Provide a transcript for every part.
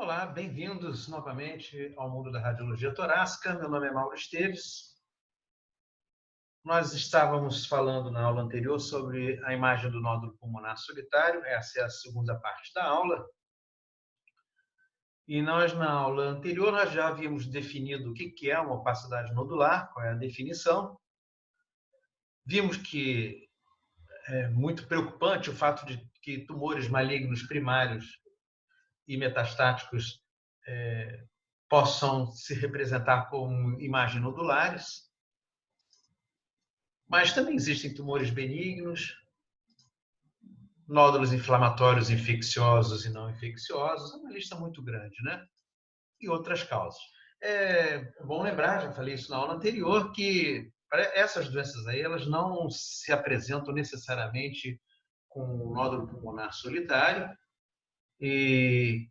Olá, bem-vindos novamente ao mundo da radiologia torácica. Meu nome é Mauro Esteves. Nós estávamos falando na aula anterior sobre a imagem do nódulo pulmonar solitário. Essa é a segunda parte da aula. E nós, na aula anterior, nós já havíamos definido o que é uma opacidade nodular, qual é a definição. Vimos que é muito preocupante o fato de que tumores malignos primários e metastáticos possam se representar como imagens nodulares, mas também existem tumores benignos, nódulos inflamatórios infecciosos e não infecciosos, é uma lista muito grande, né? E outras causas. É bom lembrar, já falei isso na aula anterior, que essas doenças aí, elas não se apresentam necessariamente com o nódulo pulmonar solitário, e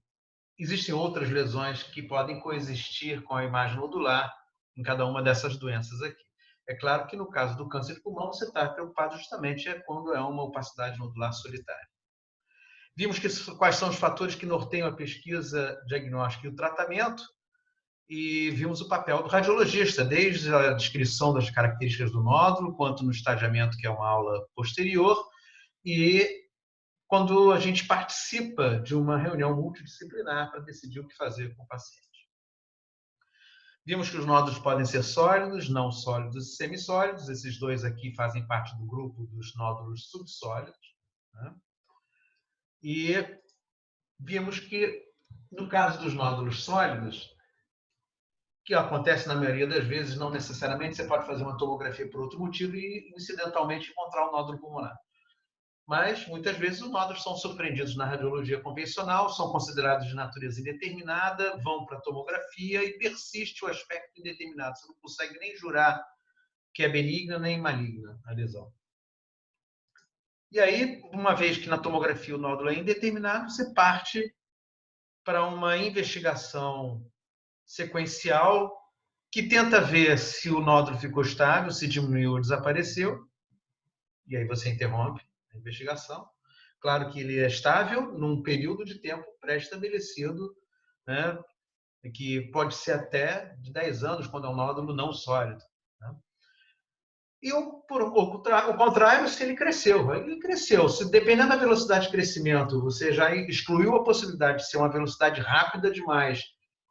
existem outras lesões que podem coexistir com a imagem nodular em cada uma dessas doenças aqui. É claro que no caso do câncer de pulmão, você está preocupado justamente quando é uma opacidade nodular solitária. Vimos quais são os fatores que norteiam a pesquisa, diagnóstico e o tratamento, e vimos o papel do radiologista, desde a descrição das características do nódulo, quanto no estadiamento, que é uma aula posterior, e quando a gente participa de uma reunião multidisciplinar para decidir o que fazer com o paciente. Vimos que os nódulos podem ser sólidos, não sólidos e semissólidos. Esses dois aqui fazem parte do grupo dos nódulos subsólidos, né? E vimos que, no caso dos nódulos sólidos, que acontece na maioria das vezes, não necessariamente, você pode fazer uma tomografia por outro motivo e, incidentalmente, encontrar um nódulo pulmonar. Mas, muitas vezes, os nódulos são surpreendidos na radiologia convencional, são considerados de natureza indeterminada, vão para a tomografia e persiste o aspecto indeterminado. Você não consegue nem jurar que é benigna nem maligna a lesão. E aí, uma vez que na tomografia o nódulo é indeterminado, você parte para uma investigação sequencial que tenta ver se o nódulo ficou estável, se diminuiu ou desapareceu, e aí você interrompe a investigação. Claro que ele é estável num período de tempo pré-estabelecido, né, que pode ser até de 10 anos, quando é um nódulo não sólido, né? E o contrário, se ele cresceu. Ele cresceu. Se, dependendo da velocidade de crescimento, você já excluiu a possibilidade de ser uma velocidade rápida demais,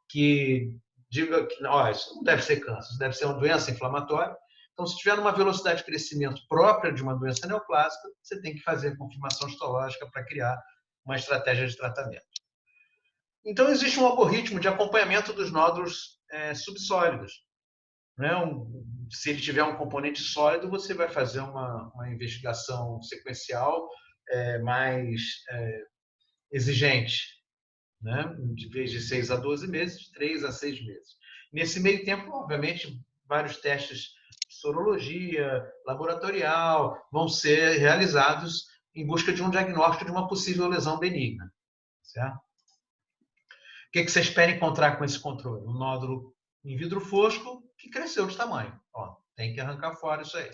que diga que isso não deve ser câncer, isso deve ser uma doença inflamatória. Então, se tiver uma velocidade de crescimento própria de uma doença neoplásica, você tem que fazer confirmação histológica para criar uma estratégia de tratamento. Então, existe um algoritmo de acompanhamento dos nódulos subsólidos, né? Se ele tiver um componente sólido, você vai fazer uma investigação sequencial mais exigente, né? De vez de 6 a 12 meses, de 3 a 6 meses. Nesse meio tempo, obviamente, vários testes de sorologia, laboratorial, vão ser realizados em busca de um diagnóstico de uma possível lesão benigna, certo? O que você espera encontrar com esse controle? Um nódulo em vidro fosco que cresceu de tamanho. Tem que arrancar fora isso aí.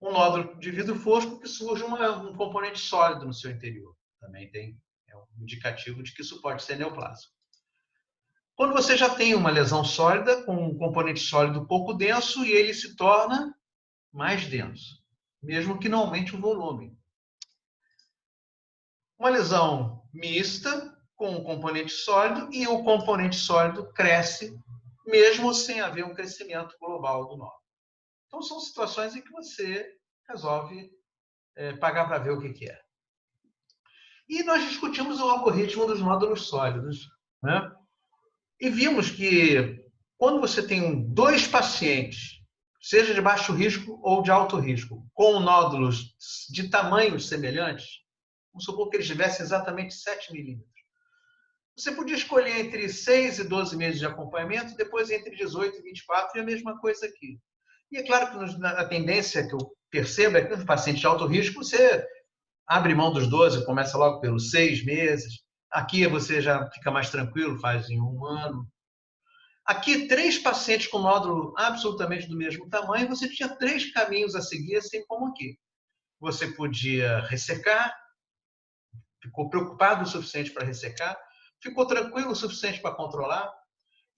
Um nódulo de vidro fosco que surge um componente sólido no seu interior. Também é um indicativo de que isso pode ser neoplasma. Quando você já tem uma lesão sólida, com um componente sólido pouco denso, e ele se torna mais denso, mesmo que não aumente o volume. Uma lesão mista, com um componente sólido, e o componente sólido cresce, mesmo sem haver um crescimento global do nódulo. Então, são situações em que você resolve pagar para ver o que é. E nós discutimos o algoritmo dos nódulos sólidos, né? E vimos que quando você tem dois pacientes, seja de baixo risco ou de alto risco, com nódulos de tamanhos semelhantes, vamos supor que eles tivessem exatamente 7 milímetros, você podia escolher entre 6 e 12 meses de acompanhamento, depois entre 18 e 24, e a mesma coisa aqui. E é claro que a tendência que eu percebo é que nos pacientes de alto risco, você abre mão dos 12, começa logo pelos 6 meses. Aqui você já fica mais tranquilo, faz em 1 ano. Aqui, 3 pacientes com nódulo absolutamente do mesmo tamanho, você tinha 3 caminhos a seguir, assim como aqui. Você podia ressecar, ficou preocupado o suficiente para ressecar, Ficou tranquilo o suficiente para controlar?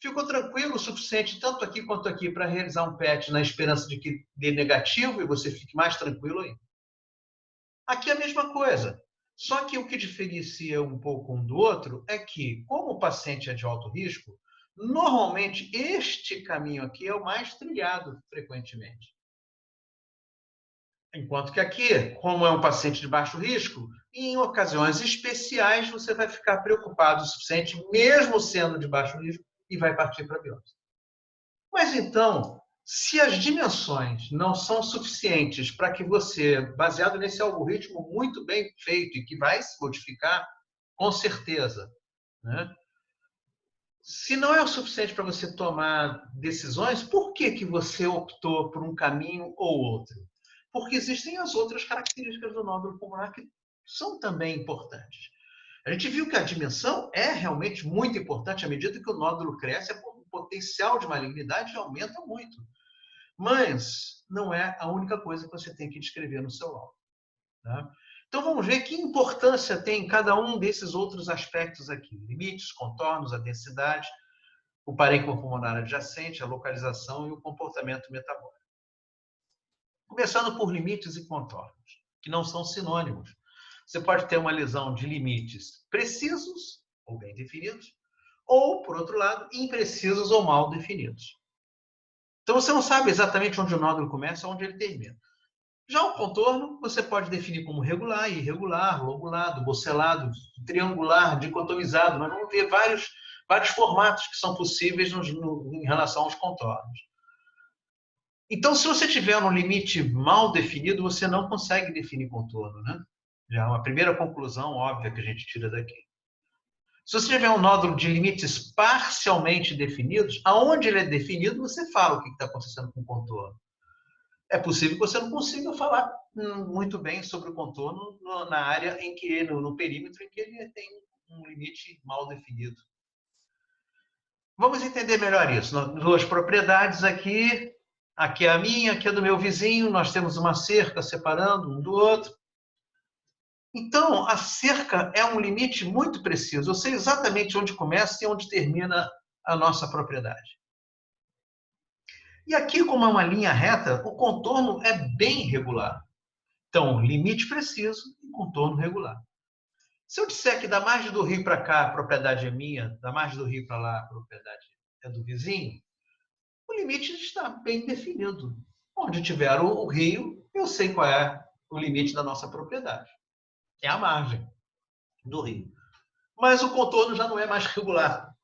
Ficou tranquilo o suficiente, tanto aqui quanto aqui, para realizar um PET na esperança de que dê negativo e você fique mais tranquilo ainda? Aqui é a mesma coisa. Só que o que diferencia um pouco um do outro é que, como o paciente é de alto risco, normalmente este caminho aqui é o mais trilhado frequentemente. Enquanto que aqui, como é um paciente de baixo risco, em ocasiões especiais você vai ficar preocupado o suficiente, mesmo sendo de baixo risco, e vai partir para a biópsia. Mas então, se as dimensões não são suficientes para que você, baseado nesse algoritmo muito bem feito e que vai se modificar, com certeza, né? Se não é o suficiente para você tomar decisões, por que que você optou por um caminho ou outro? Porque existem as outras características do nódulo pulmonar que são também importantes. A gente viu que a dimensão é realmente muito importante à medida que o nódulo cresce, o potencial de malignidade aumenta muito. Mas não é a única coisa que você tem que descrever no seu laudo. Tá? Então vamos ver que importância tem cada um desses outros aspectos aqui. Limites, contornos, a densidade, o parênquima pulmonar adjacente, a localização e o comportamento metabólico. Começando por limites e contornos, que não são sinônimos. Você pode ter uma lesão de limites precisos ou bem definidos, ou, por outro lado, imprecisos ou mal definidos. Então você não sabe exatamente onde o nódulo começa ou onde ele termina. Já o contorno, você pode definir como regular, irregular, lobulado, bocelado, triangular, dicotomizado. Nós vamos ver vários formatos que são possíveis em relação aos contornos. Então, se você tiver um limite mal definido, você não consegue definir contorno, né? Já é uma primeira conclusão óbvia que a gente tira daqui. Se você tiver um nódulo de limites parcialmente definidos, aonde ele é definido, você fala o que está acontecendo com o contorno. É possível que você não consiga falar muito bem sobre o contorno na área em que no perímetro em que ele tem um limite mal definido. Vamos entender melhor isso. Duas propriedades aqui. Aqui é a minha, aqui é do meu vizinho. Nós temos uma cerca separando um do outro. Então, a cerca é um limite muito preciso. Eu sei exatamente onde começa e onde termina a nossa propriedade. E aqui, como é uma linha reta, o contorno é bem regular. Então, limite preciso e contorno regular. Se eu disser que da margem do rio para cá a propriedade é minha, da margem do rio para lá a propriedade é do vizinho, o limite está bem definido. Onde tiver o rio, eu sei qual é o limite da nossa propriedade. É a margem do rio. Mas o contorno já não é mais regular.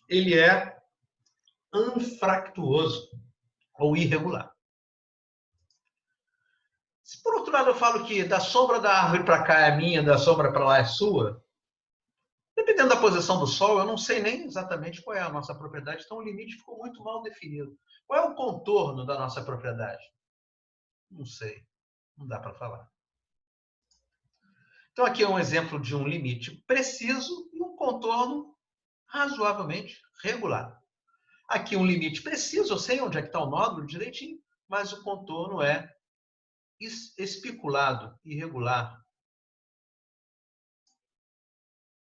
Ele é anfractuoso ou irregular. Se por outro lado eu falo que da sombra da árvore para cá é minha, da sombra para lá é sua, dependendo da posição do sol, eu não sei nem exatamente qual é a nossa propriedade, então o limite ficou muito mal definido. Qual é o contorno da nossa propriedade? Não sei, não dá para falar. Então aqui é um exemplo de um limite preciso e um contorno razoavelmente regular. Aqui um limite preciso, eu sei onde é que está o nódulo direitinho, mas o contorno é espiculado, irregular.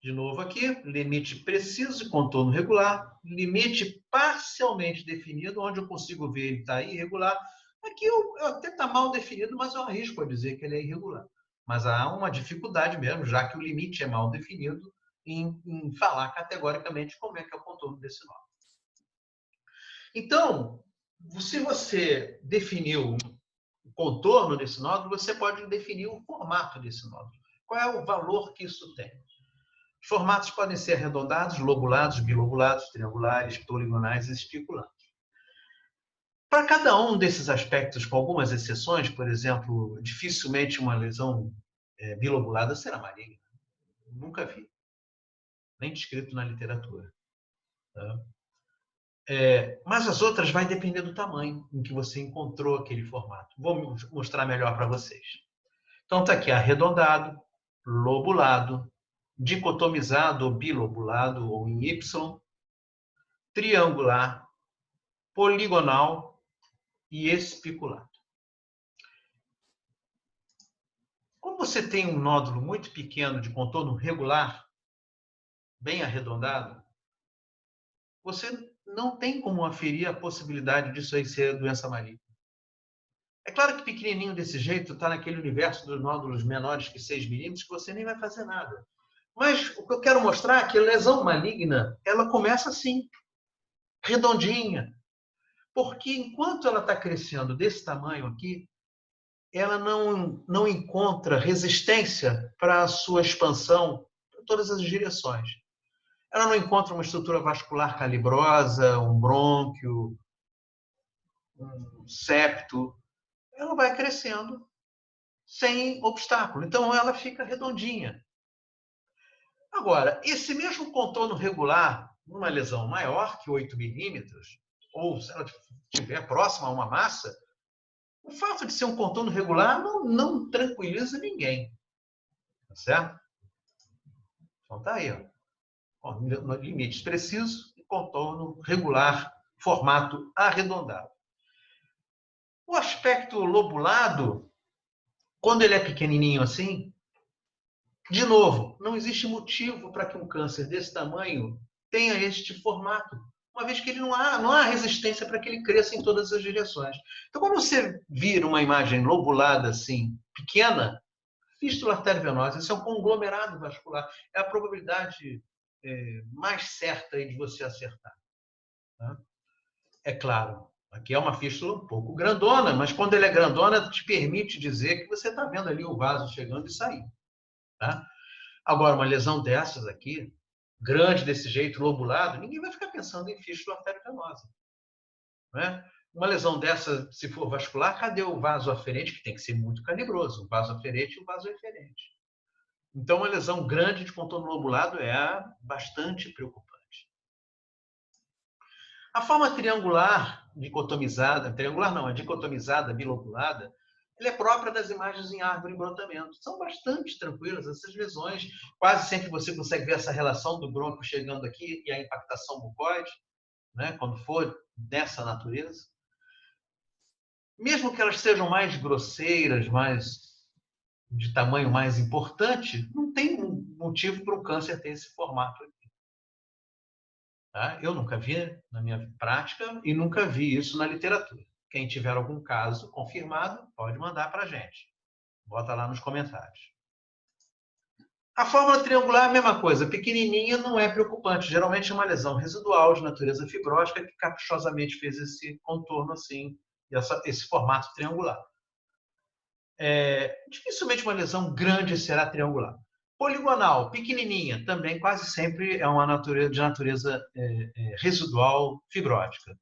De novo aqui, limite preciso e contorno regular, limite parcialmente definido, onde eu consigo ver ele está irregular. Aqui eu até está mal definido, mas eu arrisco a dizer que ele é irregular. Mas há uma dificuldade mesmo, já que o limite é mal definido, em falar categoricamente como é que é o contorno desse nó. Então, se você definiu o contorno desse nódulo, você pode definir o formato desse nódulo. Qual é o valor que isso tem? Os formatos podem ser arredondados, lobulados, bilobulados, triangulares, poligonais e esticulados. Para cada um desses aspectos, com algumas exceções, por exemplo, dificilmente uma lesão bilobulada será maligna. Nunca vi. Nem descrito na literatura. Tá? Mas as outras vai depender do tamanho em que você encontrou aquele formato. Vou mostrar melhor para vocês. Então está aqui arredondado, lobulado, dicotomizado ou bilobulado ou em Y, triangular, poligonal e espiculado. Como você tem um nódulo muito pequeno de contorno regular, bem arredondado, você não tem como aferir a possibilidade disso aí ser doença maligna. É claro que pequenininho desse jeito está naquele universo dos nódulos menores que 6 milímetros que você nem vai fazer nada. Mas o que eu quero mostrar é que a lesão maligna, ela começa assim, redondinha. Porque enquanto ela está crescendo desse tamanho aqui, ela não encontra resistência para a sua expansão em todas as direções. Ela não encontra uma estrutura vascular calibrosa, um brônquio, um septo. Ela vai crescendo sem obstáculo. Então, ela fica redondinha. Agora, esse mesmo contorno regular, numa lesão maior que 8 milímetros, ou se ela estiver próxima a uma massa, o fato de ser um contorno regular não tranquiliza ninguém. Tá certo? Então, tá aí. Ó, limites precisos e contorno regular, formato arredondado. O aspecto lobulado, quando ele é pequenininho assim, de novo, não existe motivo para que um câncer desse tamanho tenha este formato, uma vez que ele não há resistência para que ele cresça em todas as direções. Então, quando você vira uma imagem lobulada assim, pequena, fístula arteriovenosa, isso é um conglomerado vascular, é a probabilidade mais certa de você acertar. Tá? É claro, aqui é uma fístula um pouco grandona, mas quando ele é grandona, te permite dizer que você está vendo ali o vaso chegando e saindo. Tá? Agora, uma lesão dessas aqui, grande desse jeito, lobulado, ninguém vai ficar pensando em fístula arteriovenosa. Né? Uma lesão dessa, se for vascular, cadê o vaso aferente, que tem que ser muito calibroso, o vaso aferente e o vaso eferente. Então, uma lesão grande de contorno lobulado é bastante preocupante. A forma triangular, dicotomizada, triangular não, a dicotomizada, bilobulada, ela é própria das imagens em árvore em brotamento. São bastante tranquilas essas lesões. Quase sempre você consegue ver essa relação do brônquio chegando aqui e a impactação mucoide, né, quando for dessa natureza. Mesmo que elas sejam mais grosseiras, mais de tamanho mais importante, não tem motivo para o câncer ter esse formato aqui. Tá? Eu nunca vi na minha prática e nunca vi isso na literatura. Quem tiver algum caso confirmado, pode mandar para a gente. Bota lá nos comentários. A fórmula triangular é a mesma coisa. Pequenininha não é preocupante. Geralmente é uma lesão residual de natureza fibrótica que caprichosamente fez esse contorno assim, esse formato triangular. Dificilmente uma lesão grande será triangular. Poligonal, pequenininha, também quase sempre é uma de natureza residual fibrótica.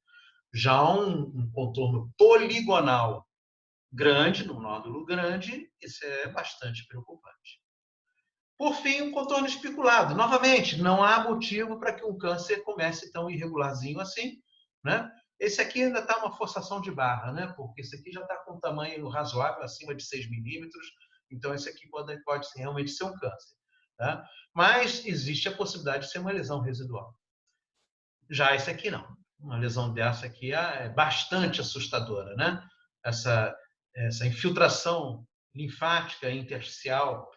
Já um contorno poligonal grande, num nódulo grande, isso é bastante preocupante. Por fim, um contorno especulado. Novamente, não há motivo para que um câncer comece tão irregularzinho assim, né? Esse aqui ainda está uma forçação de barra, né? Porque esse aqui já está com um tamanho razoável, acima de 6 milímetros, então esse aqui pode realmente ser um câncer. Tá? Mas existe a possibilidade de ser uma lesão residual. Já esse aqui não. Uma lesão dessa aqui é bastante assustadora, né? Essa infiltração linfática intersticial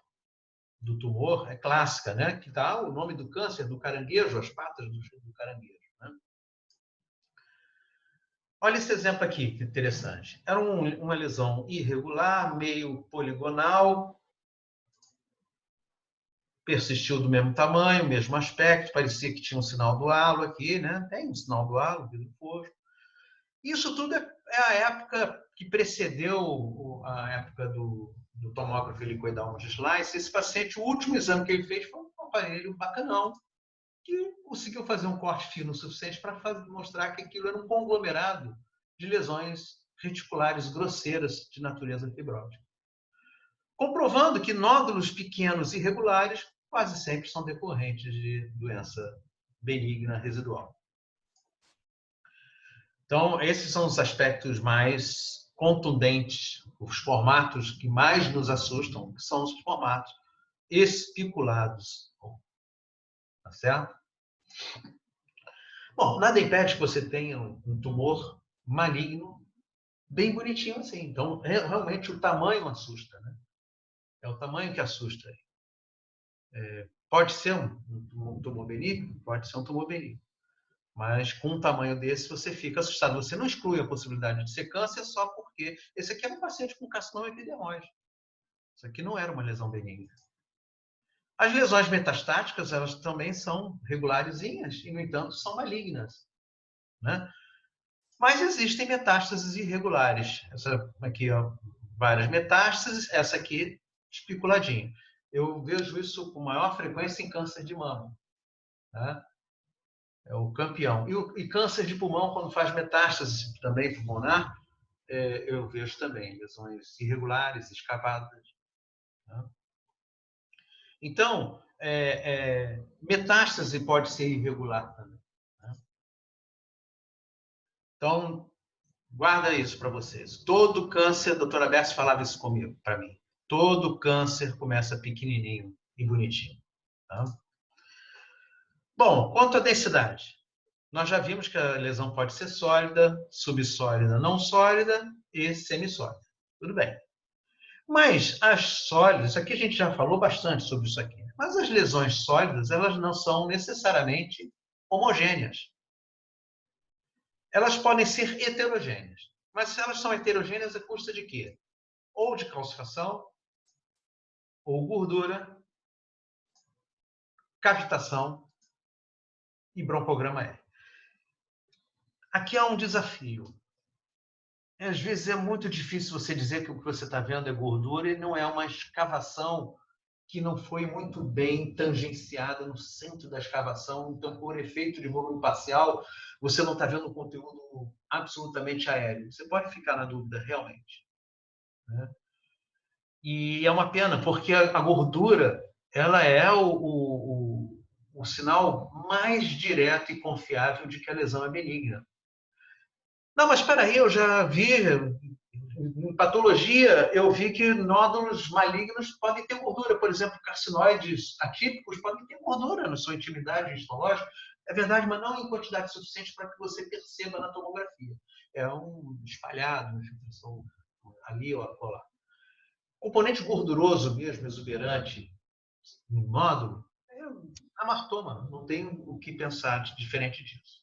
do tumor é clássica, né? Que dá o nome do câncer do caranguejo, as patas do caranguejo. Né? Olha esse exemplo aqui, que interessante. Era uma lesão irregular, meio poligonal, persistiu do mesmo tamanho, mesmo aspecto, parecia que tinha um sinal do halo aqui, né? Tem um sinal do halo, do fosco. Isso tudo é a época que precedeu a época do tomógrafo helicoidal multislice. Esse paciente, o último exame que ele fez foi um aparelho bacanão, que conseguiu fazer um corte fino o suficiente para mostrar que aquilo era um conglomerado de lesões reticulares grosseiras de natureza fibrótica. Comprovando que nódulos pequenos e irregulares quase sempre são decorrentes de doença benigna residual. Então, esses são os aspectos mais contundentes, os formatos que mais nos assustam, que são os formatos espiculados. Tá certo? Bom, nada impede que você tenha um tumor maligno bem bonitinho assim. Então, realmente o tamanho assusta, né? É o tamanho que assusta. Pode ser um tumor benigno? Pode ser um tumor benigno. Mas com um tamanho desse, você fica assustado. Você não exclui a possibilidade de ser câncer só porque esse aqui era um paciente com carcinoma epidermoide. Isso aqui não era uma lesão benigna. As lesões metastáticas, elas também são regularzinhas e, no entanto, são malignas, né? Mas existem metástases irregulares. Essa aqui, ó, várias metástases, essa aqui, espiculadinha. Eu vejo isso com maior frequência em câncer de mama, né? É o campeão. E câncer de pulmão, quando faz metástase também pulmonar, eu vejo também lesões irregulares, escavadas, né? Então, metástase pode ser irregular também, né? Então, guarda isso para vocês. Todo câncer, a doutora Bessa falava isso comigo, para mim. Todo câncer começa pequenininho e bonitinho, tá? Bom, quanto à densidade, nós já vimos que a lesão pode ser sólida, subsólida, não sólida e semissólida. Tudo bem. Mas as sólidas, aqui a gente já falou bastante sobre isso aqui, mas as lesões sólidas, elas não são necessariamente homogêneas. Elas podem ser heterogêneas. Mas se elas são heterogêneas, a custa de quê? Ou de calcificação, ou gordura, cavitação e broncograma R. Aqui há um desafio. Às vezes é muito difícil você dizer que o que você está vendo é gordura e não é uma escavação que não foi muito bem tangenciada no centro da escavação. Então, por efeito de volume parcial, você não está vendo um conteúdo absolutamente aéreo. Você pode ficar na dúvida realmente, né? E é uma pena, porque a gordura ela é o sinal mais direto e confiável de que a lesão é benigna. Não, mas espera aí, eu já vi, em patologia, eu vi que nódulos malignos podem ter gordura. Por exemplo, carcinoides atípicos podem ter gordura na sua intimidade histológica. É verdade, mas não em quantidade suficiente para que você perceba na tomografia. É um espalhado, uma infiltração ali ou acolá. Componente gorduroso mesmo, exuberante, no nódulo, é amartoma, não tem o que pensar de diferente disso.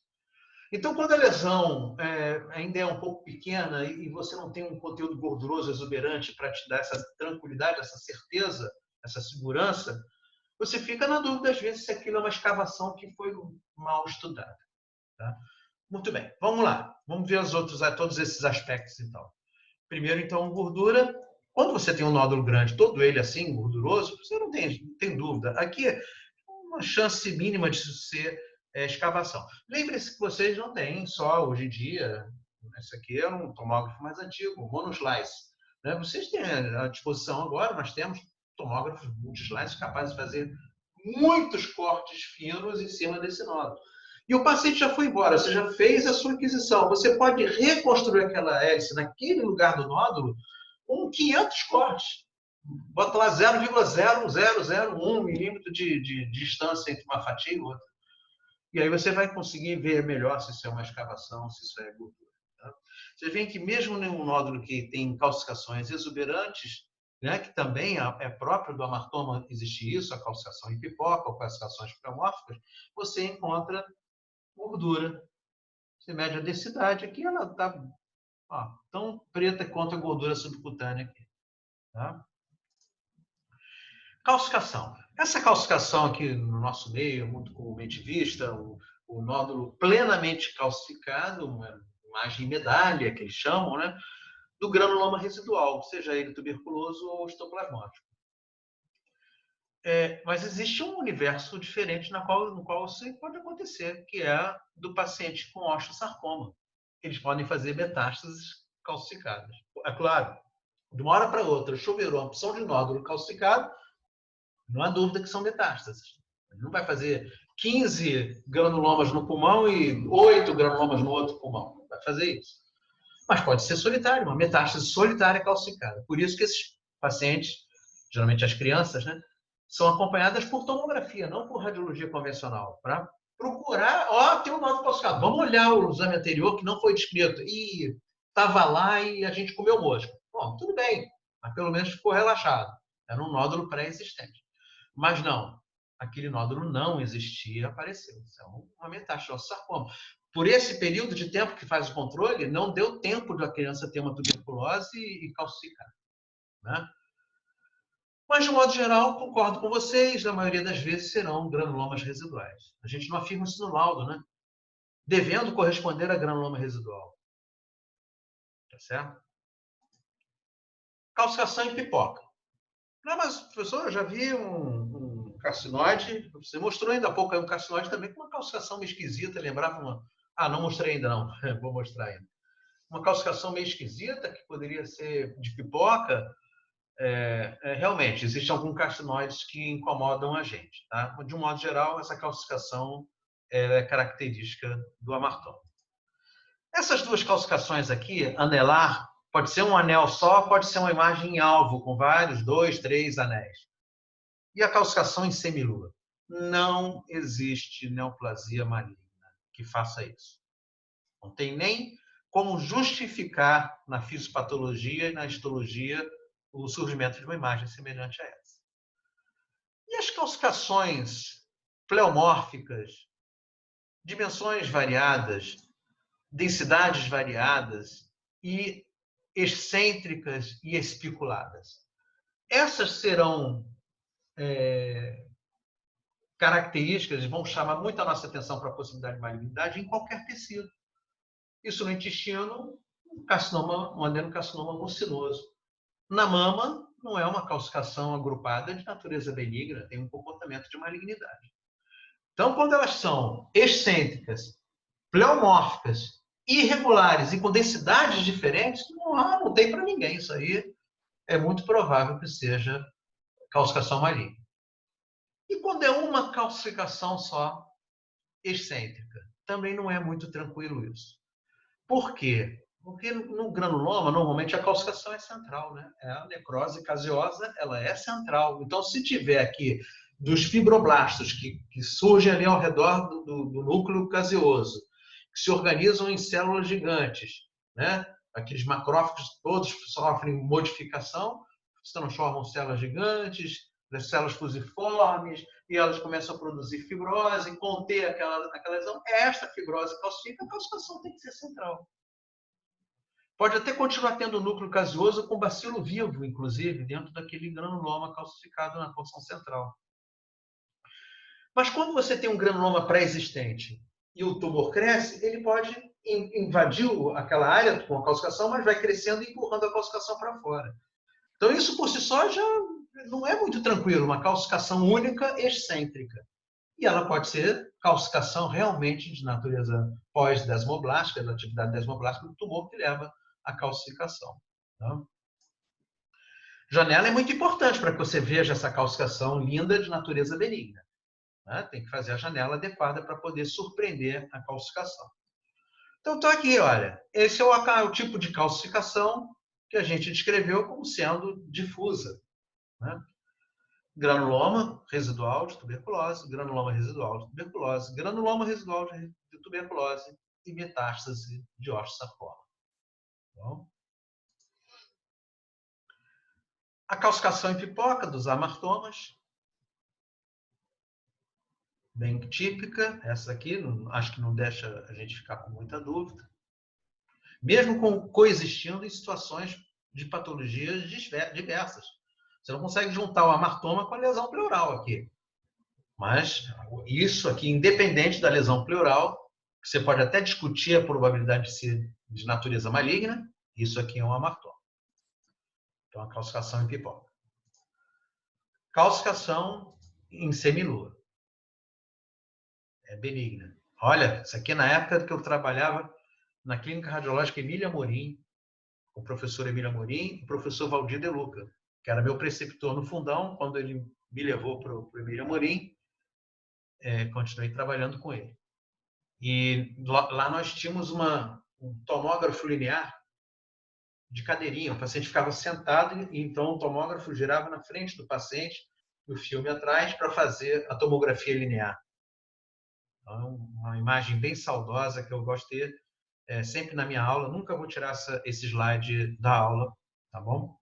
Então, quando a lesão ainda é um pouco pequena e você não tem um conteúdo gorduroso exuberante para te dar essa tranquilidade, essa certeza, essa segurança, você fica na dúvida, às vezes, se aquilo é uma escavação que foi mal estudada. Tá? Muito bem, vamos lá. Vamos ver todos esses aspectos, então. Primeiro, então, gordura. Quando você tem um nódulo grande, todo ele assim, gorduroso, você não tem dúvida. Aqui é uma chance mínima de ser escavação. Lembre-se que vocês não têm só, hoje em dia, esse aqui é um tomógrafo mais antigo, monoslice, né? Vocês têm à disposição agora, nós temos tomógrafos multislice capazes de fazer muitos cortes finos em cima desse nódulo. E o paciente já foi embora, você já fez a sua aquisição. Você pode reconstruir aquela hélice naquele lugar do nódulo com 500 cortes. Bota lá 0,0001 milímetro de distância entre uma fatia e outra. E aí você vai conseguir ver melhor se isso é uma escavação, se isso é gordura. Tá? Você vê que mesmo em um nódulo que tem calcificações exuberantes, né, que também é próprio do amartoma existir isso, a calcificação em pipoca ou calcificações pleomórficas, você encontra gordura. Você mede a densidade aqui, ela está tão preta quanto a gordura subcutânea aqui. Tá? Calcificação. Essa calcificação aqui no nosso meio é muito comumente vista, o nódulo plenamente calcificado, uma imagem medalha que eles chamam, né, do granuloma residual, seja ele tuberculoso ou histoplasmótico. Mas existe um universo diferente no qual isso pode acontecer, que é do paciente com osteosarcoma. Eles podem fazer metástases calcificadas. É claro, de uma hora para outra, choverou a opção de nódulo calcificado, não há dúvida que são metástases. Ele não vai fazer 15 granulomas no pulmão e 8 granulomas no outro pulmão. Não vai fazer isso. Mas pode ser solitário, uma metástase solitária calcificada. Por isso que esses pacientes, geralmente as crianças, né, são acompanhadas por tomografia, não por radiologia convencional, para procurar, tem um nódulo calcificado. Vamos olhar o exame anterior que não foi descrito. E estava lá e a gente comeu mosca. Bom, tudo bem, mas pelo menos ficou relaxado. Era um nódulo pré-existente. Mas não, aquele nódulo não existia e apareceu. Isso é uma metástase, um sarcoma. Por esse período de tempo que faz o controle, não deu tempo da criança ter uma tuberculose e calcificar, né? Mas, de modo geral, concordo com vocês, na maioria das vezes serão granulomas residuais. A gente não afirma isso no laudo, né? Devendo corresponder a granuloma residual. Tá certo? Calcificação em pipoca. Não, mas, professor, eu já vi um carcinoide, você mostrou ainda há pouco aí um carcinoide também com uma calcificação meio esquisita, lembrava uma... Ah, não mostrei ainda não, vou mostrar ainda. Uma calcificação meio esquisita, que poderia ser de pipoca. Realmente, existem alguns carcinoides que incomodam a gente. Tá? De um modo geral, essa calcificação é característica do amartoma. Essas duas calcificações aqui, anelar, pode ser um anel só, pode ser uma imagem em alvo, com vários, 2, 3 anéis. E a calcificação em semilua? Não existe neoplasia maligna que faça isso. Não tem nem como justificar na fisiopatologia e na histologia o surgimento de uma imagem semelhante a essa. E as calcificações pleomórficas, dimensões variadas, densidades variadas e excêntricas e espiculadas. Essas serão características e vão chamar muito a nossa atenção para a possibilidade de malignidade em qualquer tecido. Isso no intestino, um adenocarcinoma mucinoso. Na mama, não é uma calcificação agrupada de natureza benigna, tem um comportamento de malignidade. Então, quando elas são excêntricas, pleomórficas, irregulares e com densidades diferentes, não tem para ninguém. Isso aí é muito provável que seja calcificação maligna. E quando é uma calcificação só, excêntrica, também não é muito tranquilo isso. Por quê? Porque no granuloma, normalmente a calcificação é central, né? A necrose caseosa, ela é central. Então, se tiver aqui dos fibroblastos que surgem ali ao redor do núcleo caseoso, que se organizam em células gigantes, né? Aqueles macrófagos todos sofrem modificação, se transformam em células gigantes, das células fusiformes, e elas começam a produzir fibrose, conter aquela lesão. Esta fibrose calcifica, a calcificação tem que ser central. Pode até continuar tendo núcleo caseoso com bacilo vivo, inclusive, dentro daquele granuloma calcificado na porção central. Mas quando você tem um granuloma pré-existente e o tumor cresce, ele pode invadir aquela área com a calcificação, mas vai crescendo e empurrando a calcificação para fora. Então, isso por si só já não é muito tranquilo, uma calcificação única excêntrica. E ela pode ser calcificação realmente de natureza pós-desmoblástica, da atividade desmoblástica do tumor que leva à calcificação. Tá? Janela é muito importante para que você veja essa calcificação linda de natureza benigna. Né? Tem que fazer a janela adequada para poder surpreender a calcificação. Então, estou aqui, olha. Esse é o tipo de calcificação que a gente descreveu como sendo difusa. Né? Granuloma residual de tuberculose, granuloma residual de tuberculose, granuloma residual de tuberculose e metástase de osteosarcoma. Bom, a calcificação em pipoca dos amartomas, bem típica, essa aqui, acho que não deixa a gente ficar com muita dúvida. Mesmo coexistindo em situações de patologias diversas. Você não consegue juntar o amartoma com a lesão pleural aqui. Mas isso aqui, independente da lesão pleural, você pode até discutir a probabilidade de ser de natureza maligna, isso aqui é um amartoma. Então, a calcificação em pipoca. Calcificação em semilua. É benigna. Olha, isso aqui na época que eu trabalhava na Clínica Radiológica Emília Amorim, com o professor Emília Amorim e o professor Valdir De Luca, que era meu preceptor no fundão, quando ele me levou para o Emília Amorim, continuei trabalhando com ele. E lá nós tínhamos um tomógrafo linear de cadeirinha. O paciente ficava sentado e então o tomógrafo girava na frente do paciente e o filme atrás para fazer a tomografia linear. Então, uma imagem bem saudosa que eu gosto de ter sempre na minha aula. Nunca vou tirar esse slide da aula, tá bom?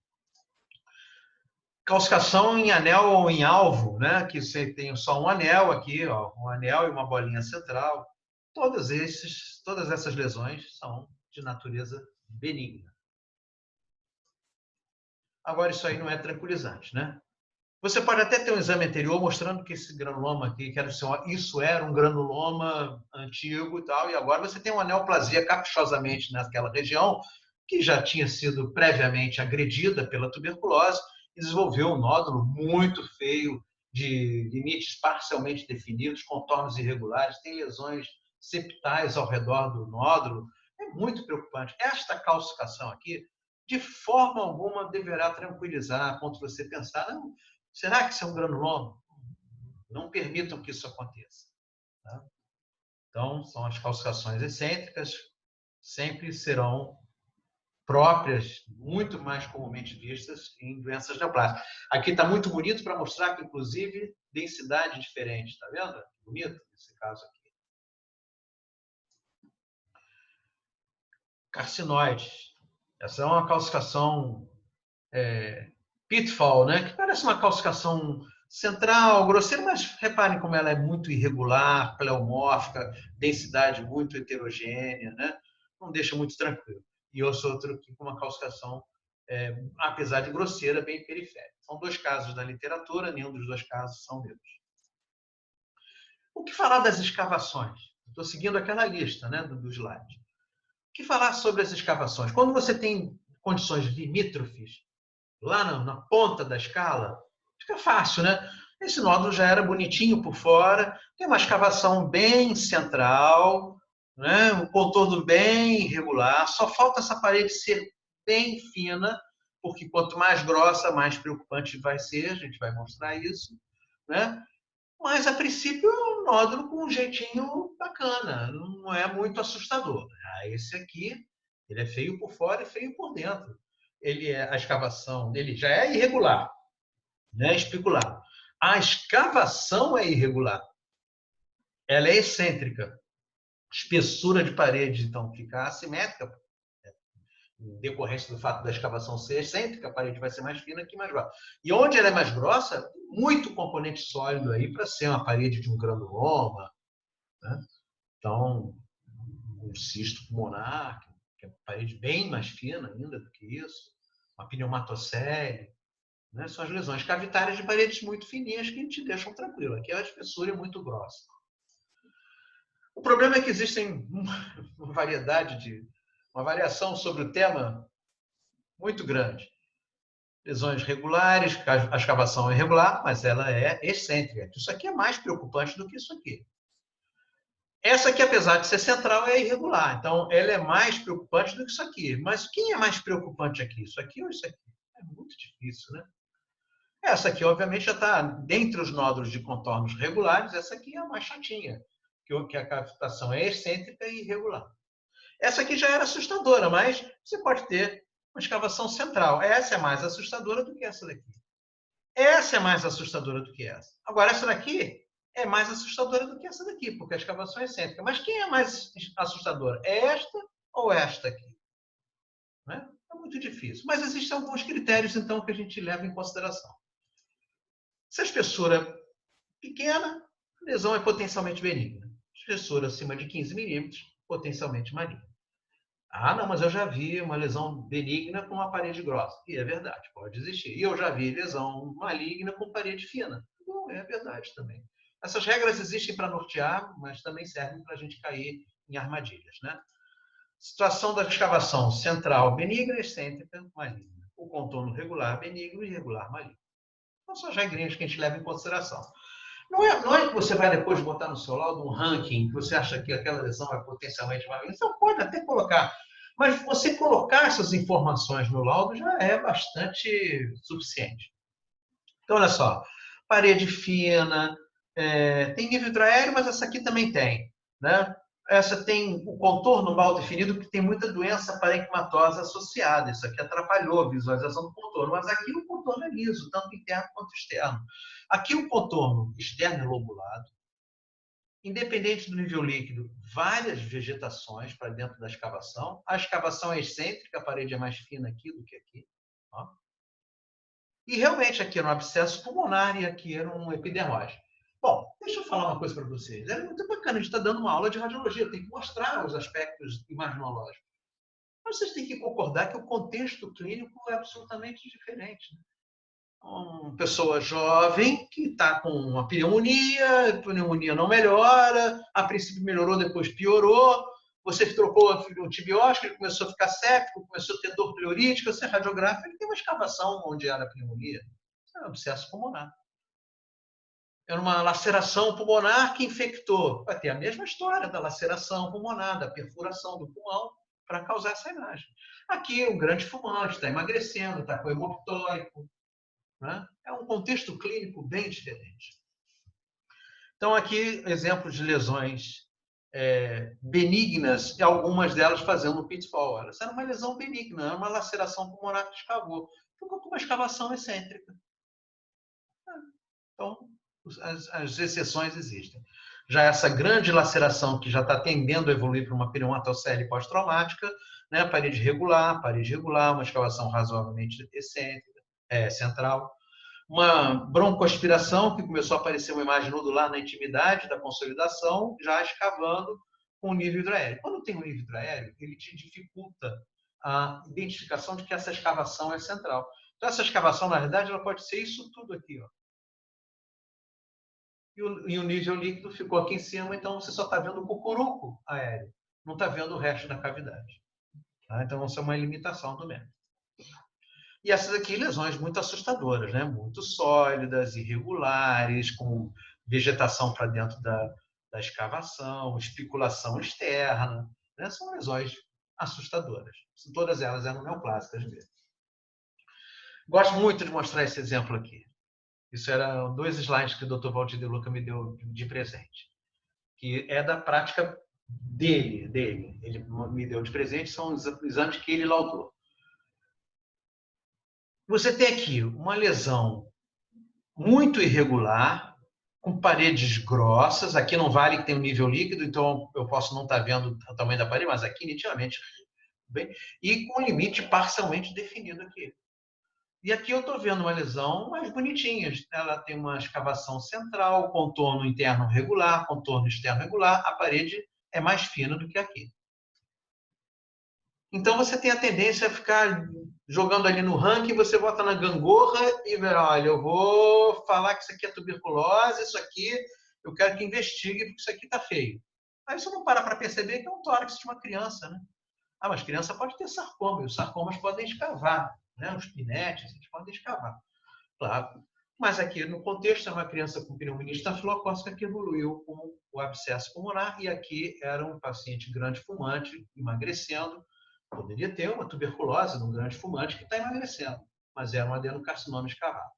Calcificação em anel ou em alvo, né? Que você tem só um anel aqui, ó, um anel e uma bolinha central. Todas essas lesões são de natureza benigna. Agora, isso aí não é tranquilizante, né? Você pode até ter um exame anterior mostrando que esse granuloma aqui, isso era um granuloma antigo e tal, e agora você tem uma neoplasia caprichosamente naquela região, que já tinha sido previamente agredida pela tuberculose, e desenvolveu um nódulo muito feio, de limites parcialmente definidos, contornos irregulares, tem lesões septais ao redor do nódulo. É muito preocupante. Esta calcificação aqui, de forma alguma, deverá tranquilizar a ponto de você pensar, não, será que isso é um granuloma? Não permitam que isso aconteça. Tá? Então, são as calcificações excêntricas, sempre serão próprias, muito mais comumente vistas em doenças neoplásicas. Aqui está muito bonito para mostrar que, inclusive, densidade diferente. Está vendo? Bonito esse caso aqui. Carcinoides. Essa é uma calcificação pitfall, né? Que parece uma calcificação central, grosseira, mas reparem como ela é muito irregular, pleomórfica, densidade muito heterogênea, né? Não deixa muito tranquilo. E outro aqui com uma calcificação, apesar de grosseira, bem periférica. São dois casos da literatura, nenhum dos dois casos são meus. O que falar das escavações? Estou seguindo aquela lista, né, do slide. O que falar sobre as escavações? Quando você tem condições limítrofes, lá na ponta da escala, fica fácil, né? Esse nódulo já era bonitinho por fora, tem uma escavação bem central, né? Um contorno bem irregular, só falta essa parede ser bem fina, porque quanto mais grossa, mais preocupante vai ser, a gente vai mostrar isso, né? Mas, a princípio, é um nódulo com um jeitinho bacana, não é muito assustador. Esse aqui, ele é feio por fora e feio por dentro. A escavação dele já é irregular, né? Especular. A escavação é irregular. Ela é excêntrica. Espessura de parede, então, fica assimétrica, em decorrência do fato da escavação ser excêntrica, a parede vai ser mais fina que mais grossa. E onde ela é mais grossa, muito componente sólido aí para ser uma parede de um granuloma, né? Então, um cisto pulmonar, que é uma parede bem mais fina ainda do que isso, uma pneumatocele, né? São as lesões cavitárias de paredes muito fininhas que te deixam tranquilo. Aqui a espessura é muito grossa. O problema é que existem uma variação sobre o tema muito grande. Lesões regulares, a escavação é irregular, mas ela é excêntrica. Isso aqui é mais preocupante do que isso aqui. Essa aqui, apesar de ser central, é irregular. Então, ela é mais preocupante do que isso aqui. Mas quem é mais preocupante aqui? Isso aqui ou isso aqui? É muito difícil, né? Essa aqui, obviamente, já está dentre os nódulos de contornos regulares. Essa aqui é a mais chatinha, que a cavitação é excêntrica e irregular. Essa aqui já era assustadora, mas você pode ter uma escavação central. Essa é mais assustadora do que essa daqui. Essa é mais assustadora do que essa. Agora, essa daqui é mais assustadora do que essa daqui, porque a escavação é excêntrica. Mas quem é mais assustadora? É esta ou esta aqui? Né? É muito difícil. Mas existem alguns critérios, então, que a gente leva em consideração. Se a espessura é pequena, a lesão é potencialmente benigna. Espessura acima de 15 milímetros, potencialmente maligna. Ah, não, mas eu já vi uma lesão benigna com uma parede grossa. E é verdade, pode existir. E eu já vi lesão maligna com parede fina. Bom, é verdade também. Essas regras existem para nortear, mas também servem para a gente cair em armadilhas, né? Situação da escavação central benigna, excêntrica, maligna. O contorno regular, benigno e irregular, maligno. Então, são as regrinhas que a gente leva em consideração. Não é que você vai depois botar no seu laudo um ranking, que você acha que aquela lesão é potencialmente maligna. Você pode até colocar, mas você colocar essas informações no laudo já é bastante suficiente. Então, olha só, parede fina, tem nível hidroaéreo, mas essa aqui também tem, né? Essa tem o contorno mal definido, que tem muita doença parenquimatosa associada. Isso aqui atrapalhou a visualização do contorno, mas aqui o contorno é liso, tanto interno quanto externo. Aqui o contorno externo é lobulado, independente do nível líquido, várias vegetações para dentro da escavação. A escavação é excêntrica, a parede é mais fina aqui do que aqui. Ó. E realmente aqui era um abscesso pulmonar e aqui era um epidermose. Bom, deixa eu falar uma coisa para vocês. É muito bacana, a gente está dando uma aula de radiologia, tem que mostrar os aspectos imaginológicos. Mas vocês têm que concordar que o contexto clínico é absolutamente diferente. Uma pessoa jovem que está com uma pneumonia, a pneumonia não melhora, a princípio melhorou, depois piorou, você trocou o antibiótico, ele começou a ficar séptico, começou a ter dor pleurítica, você radiografa, ele tem uma escavação onde era a pneumonia. Isso é um abscesso pulmonar. Era uma laceração pulmonar que infectou. Vai ter a mesma história da laceração pulmonar, da perfuração do pulmão, para causar essa imagem. Aqui, um grande fumante, está emagrecendo, está com hemoptóico. Né? É um contexto clínico bem diferente. Então, aqui, exemplos de lesões benignas, e algumas delas fazendo um pitfall. Essa era uma lesão benigna, era uma laceração pulmonar que escavou. Ficou com uma escavação excêntrica. Então, as exceções existem. Já essa grande laceração que já está tendendo a evoluir para uma pneumatocele pós-traumática, né? Parede regular, uma escavação razoavelmente excêntrica, central. Uma broncoaspiração, que começou a aparecer uma imagem nodular na intimidade da consolidação, já escavando com o nível hidroaéreo. Quando tem um nível hidroaéreo, ele te dificulta a identificação de que essa escavação é central. Então, essa escavação, na verdade, ela pode ser isso tudo aqui, ó. E o nível líquido ficou aqui em cima, então você só está vendo o cucuruco aéreo, não está vendo o resto da cavidade. Tá? Então, essa é uma limitação do método. E essas aqui, lesões muito assustadoras, né? Muito sólidas, irregulares, com vegetação para dentro da escavação, espiculação externa. Né? São lesões assustadoras. Todas elas eram neoplásicas mesmo. Gosto muito de mostrar esse exemplo aqui. Isso eram 2 slides que o Dr. Valdir De Luca me deu de presente, que é da prática dele. Ele me deu de presente, são os exames que ele laudou. Você tem aqui uma lesão muito irregular, com paredes grossas. Aqui não vale que tem um nível líquido, então eu posso não estar vendo o tamanho da parede, mas aqui nitidamente bem, e com limite parcialmente definido aqui. E aqui eu estou vendo uma lesão mais bonitinha. Ela tem uma escavação central, contorno interno regular, contorno externo regular. A parede é mais fina do que aqui. Então você tem a tendência a ficar jogando ali no ranking, você bota na gangorra e vê, olha, eu vou falar que isso aqui é tuberculose, isso aqui eu quero que investigue, porque isso aqui está feio. Aí você não para perceber que é um tórax de uma criança, né? Ah, mas criança pode ter sarcoma, e os sarcomas podem escavar, né? Os pinetes, eles podem escavar. Claro. Mas aqui no contexto é uma criança com pneumonia estafilocócica que evoluiu com o abscesso pulmonar, e aqui era um paciente grande fumante, emagrecendo. Poderia ter uma tuberculose de um grande fumante que está emagrecendo, mas era um adenocarcinoma escavado.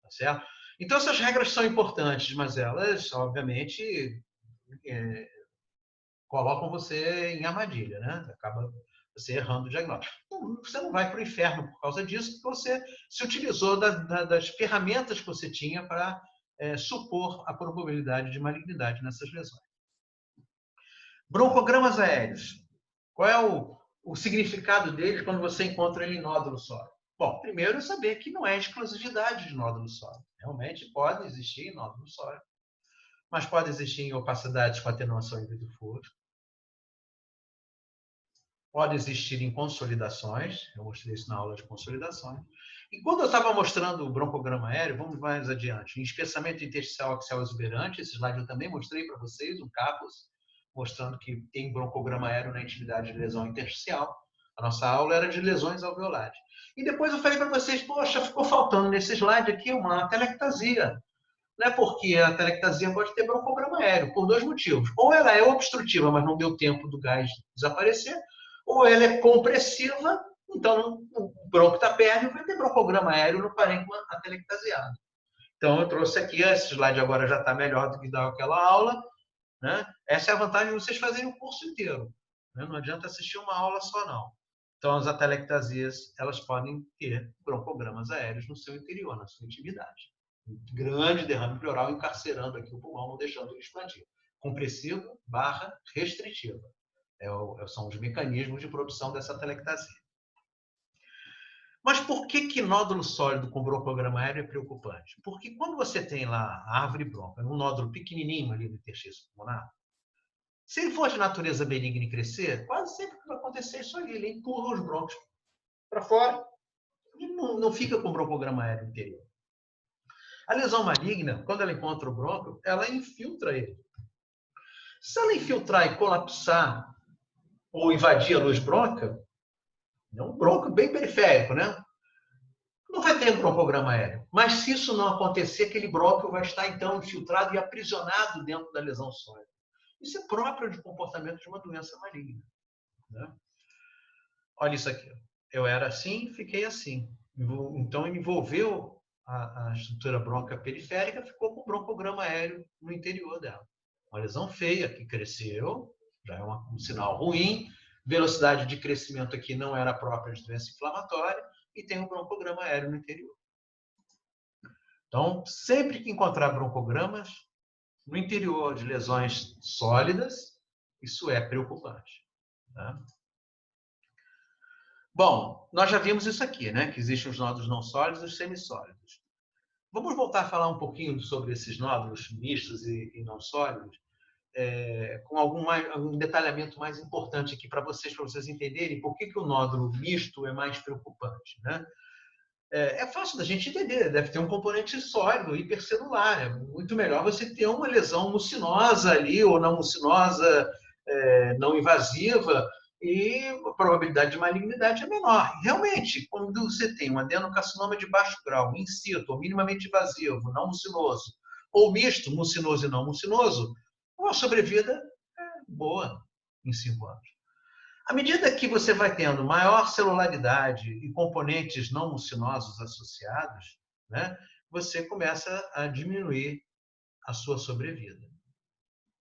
Tá certo? Então, essas regras são importantes, mas elas, obviamente, colocam você em armadilha, né? Acaba você errando o diagnóstico. Você não vai para o inferno por causa disso, porque você se utilizou das ferramentas que você tinha para supor a probabilidade de malignidade nessas lesões. Broncogramas aéreos. Qual é o significado deles quando você encontra ele em nódulo sólido? Bom, primeiro saber que não é exclusividade de nódulo sólido. Realmente pode existir em nódulo sólido, mas pode existir em opacidades com atenuação em vidro fosco. Pode existir em consolidações, eu mostrei isso na aula de consolidações. E quando eu estava mostrando o broncograma aéreo, vamos mais adiante, em espessamento intersticial axial exuberante, esse slide eu também mostrei para vocês, um capus, mostrando que tem broncograma aéreo na intimidade de lesão intersticial. A nossa aula era de lesões alveolares. E depois eu falei para vocês, poxa, ficou faltando nesse slide aqui uma atelectasia. Não é porque a atelectasia pode ter broncograma aéreo, por 2 motivos. Ou ela é obstrutiva, mas não deu tempo do gás desaparecer, ou ela é compressiva, então o bronco está perto e vai ter broncograma aéreo no parênquima atelectasiado. Então eu trouxe aqui, esse slide agora já está melhor do que daquela aula. Né? Essa é a vantagem de vocês fazerem o curso inteiro. Né? Não adianta assistir uma aula só, não. Então, as atelectasias, elas podem ter broncogramas aéreos no seu interior, na sua intimidade. Um grande derrame pleural encarcerando aqui o pulmão, não deixando ele expandir. Compressiva / restritiva. São os mecanismos de produção dessa atelectasia. Mas por que nódulo sólido com broncograma aéreo é preocupante? Porque quando você tem lá a árvore bronca, um nódulo pequenininho ali no interstício pulmonar, se ele for de natureza benigna e crescer, quase sempre que vai acontecer isso aí. Ele empurra os brônquios para fora e não fica com broncograma aéreo interior. A lesão maligna, quando ela encontra o brônquio, ela infiltra ele. Se ela infiltrar e colapsar ou invadir a luz brônquia, é um brônquio bem periférico, né? Não vai ter um broncograma aéreo. Mas se isso não acontecer, aquele brônquio vai estar então infiltrado e aprisionado dentro da lesão sólida. Isso é próprio de comportamento de uma doença maligna, né? Olha isso aqui. Eu era assim, fiquei assim. Então envolveu a estrutura brônquia periférica, ficou com broncograma aéreo no interior dela. Uma lesão feia que cresceu, já é um sinal ruim. Velocidade de crescimento aqui não era própria de doença inflamatória e tem um broncograma aéreo no interior. Então, sempre que encontrar broncogramas no interior de lesões sólidas, isso é preocupante, tá? Bom, nós já vimos isso aqui, né? Que existem os nódulos não sólidos e os semissólidos. Vamos voltar a falar um pouquinho sobre esses nódulos mistos e não sólidos, com algum detalhamento mais importante aqui para vocês entenderem por que o nódulo misto é mais preocupante, né? É fácil da gente entender, deve ter um componente sólido, hipercelular. É muito melhor você ter uma lesão mucinosa ali, ou não mucinosa, não invasiva, e a probabilidade de malignidade é menor. Realmente, quando você tem um adenocarcinoma de baixo grau, in situ, ou minimamente invasivo, não mucinoso, ou misto, mucinoso e não mucinoso, a sobrevida é boa em 5 anos. À medida que você vai tendo maior celularidade e componentes não mucinosos associados, né, você começa a diminuir a sua sobrevida.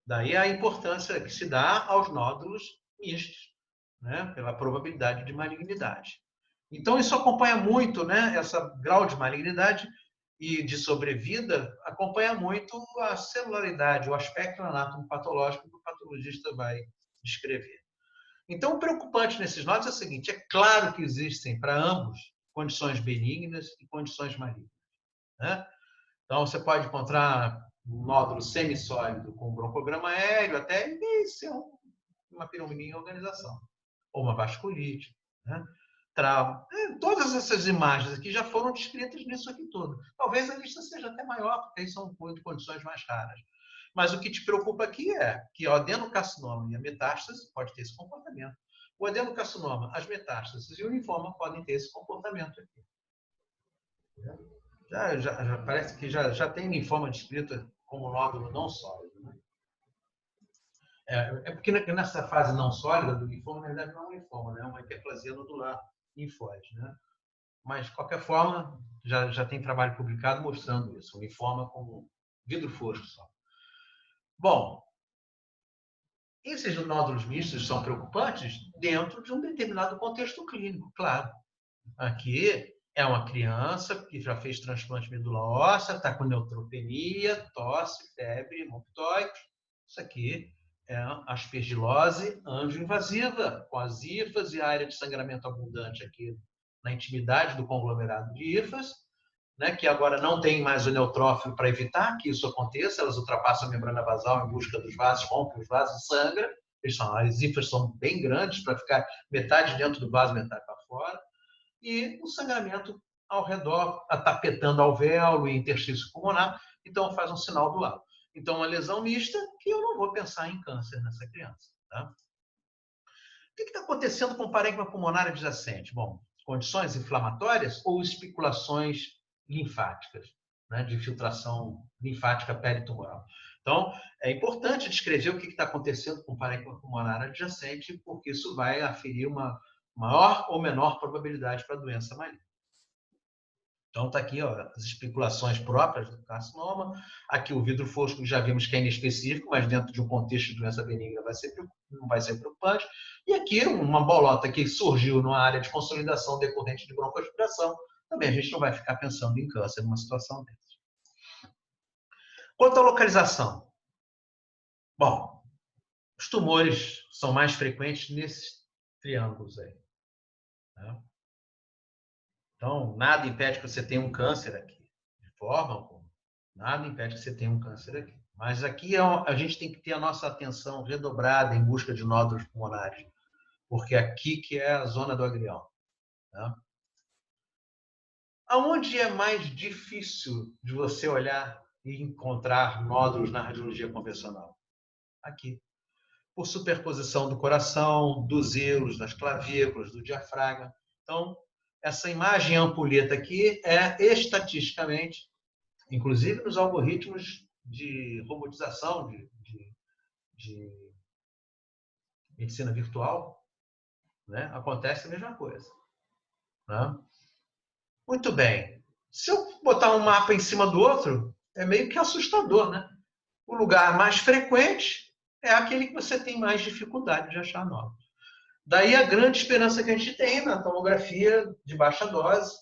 Daí a importância que se dá aos nódulos mistos, né, pela probabilidade de malignidade. Então, isso acompanha muito, né, esse grau de malignidade e de sobrevida acompanha muito a celularidade, o aspecto anatomopatológico que o patologista vai descrever. Então, o preocupante nesses nódulos é o seguinte: é claro que existem para ambos condições benignas e condições malignas, né? Então, você pode encontrar um nódulo semissólido com broncograma aéreo, até ser uma pneumonia em organização, ou uma vasculite, né? Trauma. Todas essas imagens aqui já foram descritas nisso aqui tudo. Talvez a lista seja até maior, porque aí são condições mais raras. Mas o que te preocupa aqui é que o adenocarcinoma e a metástase pode ter esse comportamento. O adenocarcinoma, as metástases e o linfoma podem ter esse comportamento aqui. Já parece que já tem linfoma descrito como nódulo não sólido, né? Porque nessa fase não sólida do linfoma, na verdade, não é um linfoma, né? É uma hiperplasia nodular linfóide, né? Mas, de qualquer forma, já tem trabalho publicado mostrando isso, o linfoma como vidro fosco só. Bom, esses nódulos mistos são preocupantes dentro de um determinado contexto clínico, claro. Aqui é uma criança que já fez transplante medula óssea, está com neutropenia, tosse, febre, hemoptóicos. Isso aqui é aspergilose angioinvasiva, com as hifas e a área de sangramento abundante aqui na intimidade do conglomerado de hifas, né, que agora não tem mais o neutrófilo para evitar que isso aconteça, elas ultrapassam a membrana basal em busca dos vasos, rompem os vasos e sangra. As hifas são bem grandes para ficar metade dentro do vaso, metade para fora. E o sangramento ao redor, tapetando alvéolo e interstício pulmonar, então faz um sinal do lado. Então, uma lesão mista que eu não vou pensar em câncer nessa criança. Tá? O que está acontecendo com o parênquima pulmonar adjacente? Bom, condições inflamatórias ou especulações linfáticas, né, de filtração linfática peritumoral. Então, é importante descrever o que está acontecendo com o parênquima pulmonar adjacente, porque isso vai aferir uma maior ou menor probabilidade para a doença maligna. Então, está aqui ó, as especulações próprias do carcinoma. Aqui o vidro fosco já vimos que é inespecífico, mas dentro de um contexto de doença benigna não vai ser preocupante. E aqui uma bolota que surgiu numa área de consolidação decorrente de broncoaspiração. Também a gente não vai ficar pensando em câncer numa situação dessa. Quanto à localização. Bom, os tumores são mais frequentes nesses triângulos aí. Né? Então, nada impede que você tenha um câncer aqui. De forma alguma. Nada impede que você tenha um câncer aqui. Mas aqui a gente tem que ter a nossa atenção redobrada em busca de nódulos pulmonares, porque aqui que é a zona do agrião. Tá? Aonde é mais difícil de você olhar e encontrar nódulos na radiologia convencional? Aqui. Por superposição do coração, dos elos, das clavículas, do diafragma. Então, essa imagem ampulheta aqui é estatisticamente, inclusive nos algoritmos de robotização, de medicina virtual, né? Acontece a mesma coisa. Né? Muito bem. Se eu botar um mapa em cima do outro, é meio que assustador, né? O lugar mais frequente é aquele que você tem mais dificuldade de achar nódulo. Daí a grande esperança que a gente tem na tomografia de baixa dose,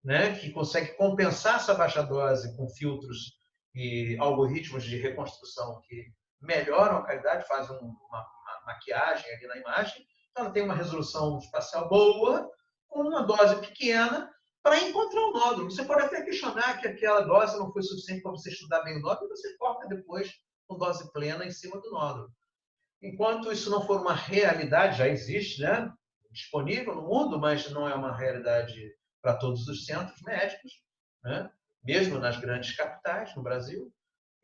né, que consegue compensar essa baixa dose com filtros e algoritmos de reconstrução que melhoram a qualidade, fazem uma maquiagem ali na imagem. Então, ela tem uma resolução espacial boa, com uma dose pequena, para encontrar o nódulo. Você pode até questionar que aquela dose não foi suficiente para você estudar bem o nódulo, e você corta depois com dose plena em cima do nódulo. Enquanto isso não for uma realidade, já existe, né? Disponível no mundo, mas não é uma realidade para todos os centros médicos, né? Mesmo nas grandes capitais no Brasil.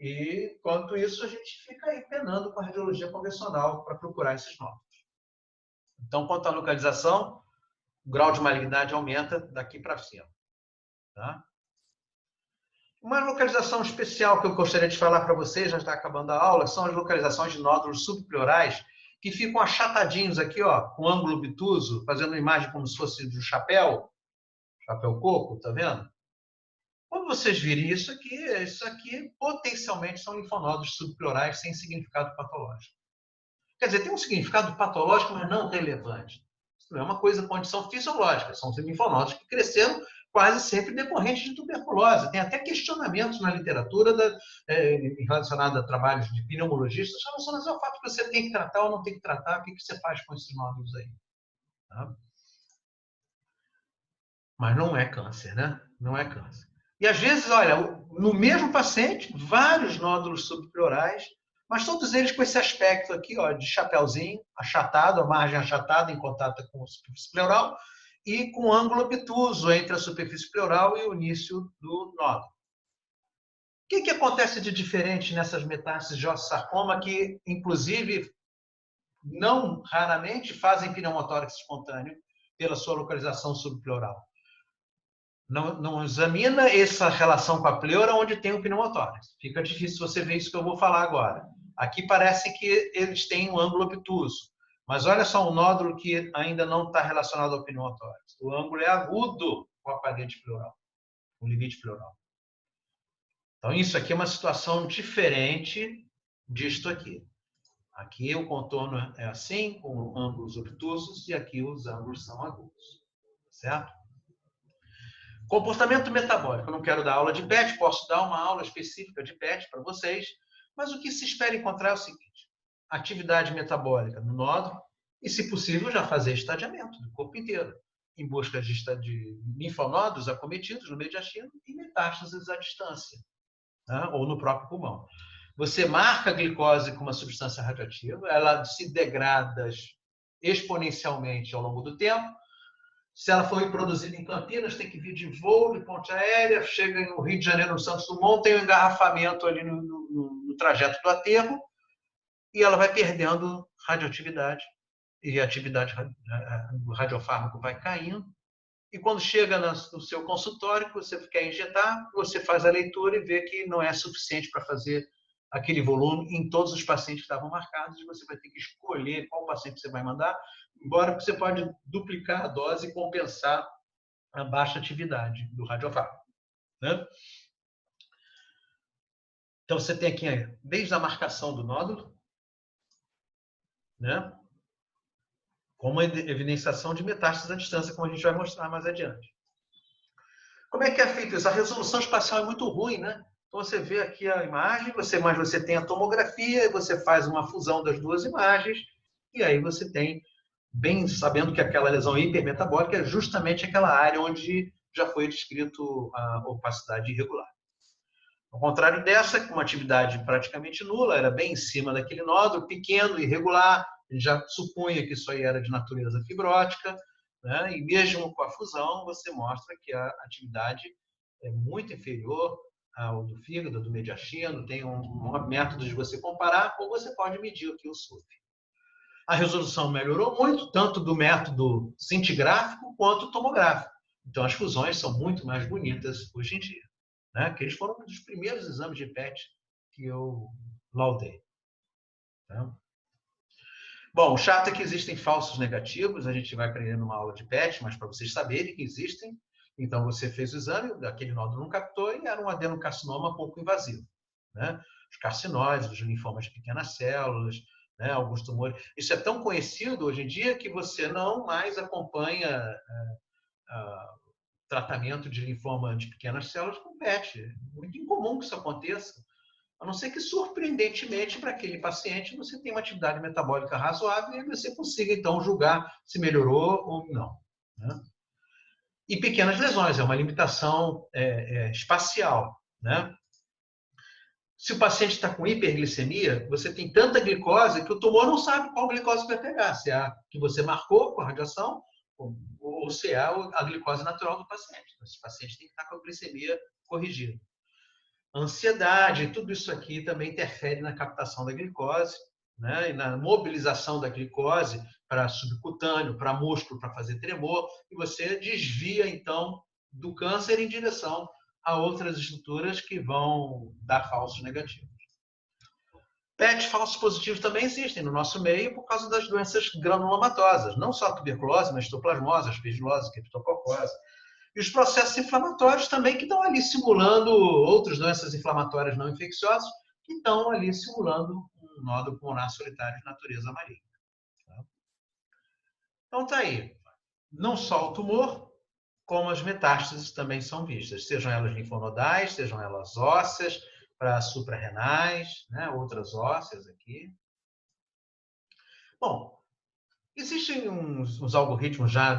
E, enquanto isso, a gente fica aí penando com a radiologia convencional para procurar esses nódulos. Então, quanto à localização, o grau de malignidade aumenta daqui para cima. Tá? Uma localização especial que eu gostaria de falar para vocês, já está acabando a aula, são as localizações de nódulos subpleurais, que ficam achatadinhos aqui, ó, com ângulo obtuso, fazendo uma imagem como se fosse de um chapéu coco, tá vendo? Quando vocês virem isso aqui potencialmente são linfonodos subpleurais sem significado patológico. Quer dizer, tem um significado patológico, mas não relevante. Isso não é uma coisa, condição fisiológica, são linfonodos que cresceram quase sempre decorrentes de tuberculose. Tem até questionamentos na literatura relacionados a trabalhos de pneumologistas relacionados ao fato que você tem que tratar ou não tem que tratar, o que você faz com esses nódulos aí. Tá? Mas não é câncer, né? Não é câncer. E às vezes, olha, no mesmo paciente, vários nódulos subpleurais, mas todos eles com esse aspecto aqui, ó, de chapéuzinho, achatado, a margem achatada em contato com a superfície pleural, e com ângulo obtuso entre a superfície pleural e o início do nódulo. O que acontece de diferente nessas metástases de osteosarcoma que, inclusive, não raramente fazem pneumotórax espontâneo pela sua localização subpleural? Não examina essa relação com a pleura onde tem o pneumotórax. Fica difícil você ver isso que eu vou falar agora. Aqui parece que eles têm um ângulo obtuso. Mas olha só um nódulo que ainda não está relacionado ao pneumotórax. O ângulo é agudo com a parede pleural, o limite pleural. Então, isso aqui é uma situação diferente disto aqui. Aqui o contorno é assim, com ângulos obtusos, e aqui os ângulos são agudos. Certo? Comportamento metabólico. Eu não quero dar aula de PET, posso dar uma aula específica de PET para vocês, mas o que se espera encontrar é o seguinte: atividade metabólica no nódulo e, se possível, já fazer estadiamento do corpo inteiro, em busca de linfonodos acometidos no mediastino e metástases à distância, né? Ou no próprio pulmão. Você marca a glicose com uma substância radioativa, ela se degrada exponencialmente ao longo do tempo. Se ela foi produzida em Campinas, tem que vir de voo, de ponte aérea, chega no Rio de Janeiro, no Santos Dumont, tem um engarrafamento ali no trajeto do aterro, e ela vai perdendo radioatividade, e a atividade do radiofármaco vai caindo. E quando chega no seu consultório, que você quer injetar, você faz a leitura e vê que não é suficiente para fazer aquele volume em todos os pacientes que estavam marcados, e você vai ter que escolher qual paciente você vai mandar, embora você pode duplicar a dose e compensar a baixa atividade do radiofármaco. Né? Então, você tem aqui, desde a marcação do nódulo, né? Como evidenciação de metástases à distância, como a gente vai mostrar mais adiante. Como é que é feito isso? A resolução espacial é muito ruim, né? Então, você vê aqui a imagem, mas você tem a tomografia, você faz uma fusão das duas imagens, e aí você tem, bem sabendo que aquela lesão hipermetabólica é justamente aquela área onde já foi descrito a opacidade irregular. Ao contrário dessa, com uma atividade praticamente nula, era bem em cima daquele nódulo, pequeno, irregular, a gente já supunha que isso aí era de natureza fibrótica, né? E mesmo com a fusão, você mostra que a atividade é muito inferior ao do fígado, do mediastino, tem um método de você comparar, ou você pode medir aqui o SUF. A resolução melhorou muito, tanto do método cintigráfico quanto tomográfico. Então, as fusões são muito mais bonitas hoje em dia, né? Que eles foram um dos primeiros exames de PET que eu laudei. Tá? Bom, o chato é que existem falsos negativos, a gente vai aprender numa aula de PET, mas para vocês saberem que existem, então você fez o exame, aquele nódulo não captou e era um adenocarcinoma pouco invasivo, né? Os carcinóides, os linfomas de pequenas células, né? Alguns tumores. Isso é tão conhecido hoje em dia que você não mais acompanha tratamento de linfoma de pequenas células com PET. É muito incomum que isso aconteça. A não ser que, surpreendentemente, para aquele paciente, você tenha uma atividade metabólica razoável e você consiga, então, julgar se melhorou ou não, né? E pequenas lesões, é uma limitação espacial, né? Se o paciente está com hiperglicemia, você tem tanta glicose que o tumor não sabe qual glicose vai pegar, se é a que você marcou com a radiação ou se é a glicose natural do paciente. Esse paciente tem que estar com a glicemia corrigida. Ansiedade, tudo isso aqui também interfere na captação da glicose, né? E na mobilização da glicose para subcutâneo, para músculo, para fazer tremor, e você desvia, então, do câncer em direção a outras estruturas que vão dar falsos negativos. PET falsos positivos também existem no nosso meio por causa das doenças granulomatosas, não só a tuberculose, mas histoplasmose, aspergilose, criptococose. E os processos inflamatórios também que estão ali simulando outras doenças inflamatórias não infecciosas que estão ali simulando um nódulo pulmonar solitário de natureza maligna. Então está aí. Não só o tumor, como as metástases também são vistas, sejam elas linfonodais, sejam elas ósseas, para suprarrenais, né? Outras ósseas aqui. Bom, existem uns algoritmos já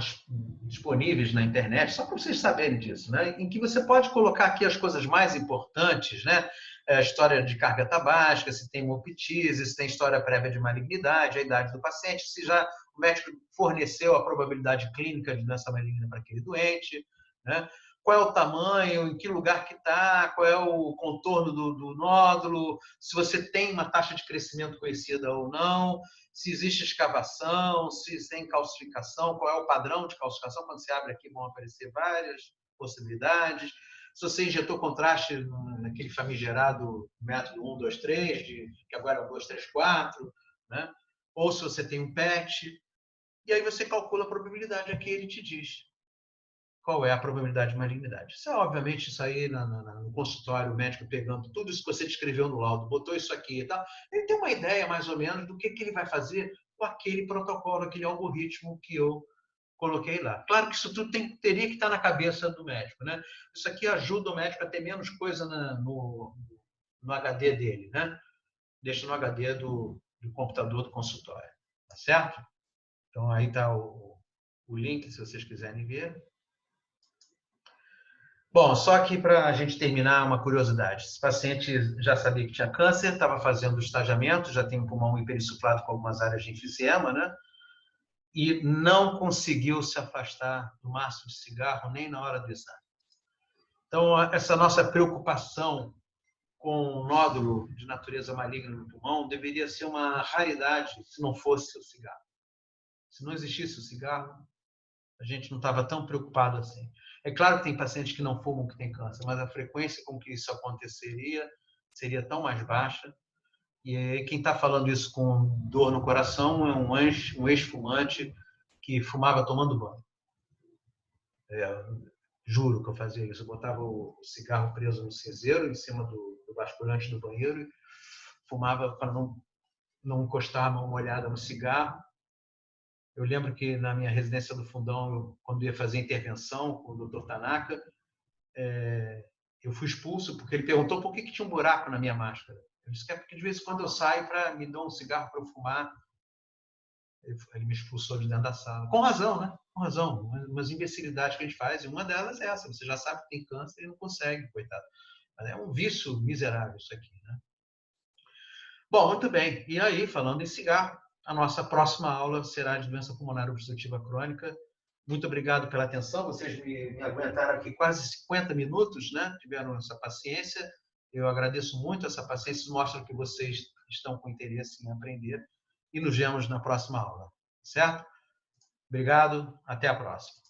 disponíveis na internet, só para vocês saberem disso, né? Em que você pode colocar aqui as coisas mais importantes, né? A história de carga tabágica, se tem hemoptise, se tem história prévia de malignidade, a idade do paciente, se já o médico forneceu a probabilidade clínica de doença maligna para aquele doente, né? Qual é o tamanho, em que lugar que está, qual é o contorno do nódulo, se você tem uma taxa de crescimento conhecida ou não, se existe escavação, se tem calcificação, qual é o padrão de calcificação. Quando você abre aqui vão aparecer várias possibilidades. Se você injetou contraste naquele famigerado método 1, 2, 3, que agora é o 2, 3, 4, né? Ou se você tem um PET, e aí você calcula a probabilidade, aqui ele te diz qual é a probabilidade de malignidade. Isso é, obviamente, isso aí no consultório, o médico pegando tudo isso que você descreveu no laudo, botou isso aqui e tal, ele tem uma ideia, mais ou menos, do que ele vai fazer com aquele protocolo, aquele algoritmo que eu coloquei lá. Claro que isso tudo teria que estar na cabeça do médico, né? Isso aqui ajuda o médico a ter menos coisa no HD dele, né? Deixa no HD do computador do consultório, tá certo? Então, aí está o link, se vocês quiserem ver. Bom, só aqui para a gente terminar, uma curiosidade. Esse paciente já sabia que tinha câncer, estava fazendo o estagiamento, já tem um pulmão hiperinsuflado com algumas áreas de enfisema, né? E não conseguiu se afastar do maço de cigarro nem na hora do exame. Então, essa nossa preocupação com um nódulo de natureza maligna no pulmão deveria ser uma raridade se não fosse o cigarro. Se não existisse o cigarro, a gente não estava tão preocupado assim. É claro que tem pacientes que não fumam que têm câncer, mas a frequência com que isso aconteceria seria tão mais baixa. E quem está falando isso com dor no coração é um ex-fumante que fumava tomando banho. Juro que eu fazia isso. Eu botava o cigarro preso no cinzeiro, em cima do basculante do banheiro, e fumava para não encostar a mão molhada no cigarro. Eu lembro que na minha residência do Fundão, quando ia fazer intervenção com o Dr. Tanaka, eu fui expulso porque ele perguntou por que tinha um buraco na minha máscara. Eu disse que é porque de vez em quando eu saio para me dar um cigarro para eu fumar. Ele me expulsou de dentro da sala. Com razão, né? Com razão. Umas imbecilidades que a gente faz, e uma delas é essa. Você já sabe que tem câncer e não consegue, coitado. Mas é um vício miserável isso aqui, né? Bom, muito bem. E aí, falando em cigarro, a nossa próxima aula será de doença pulmonar obstrutiva crônica. Muito obrigado pela atenção. Vocês me aguentaram aqui quase 50 minutos, né? Tiveram essa paciência. Eu agradeço muito essa paciência. Isso mostra que vocês estão com interesse em aprender. E nos vemos na próxima aula. Certo? Obrigado. Até a próxima.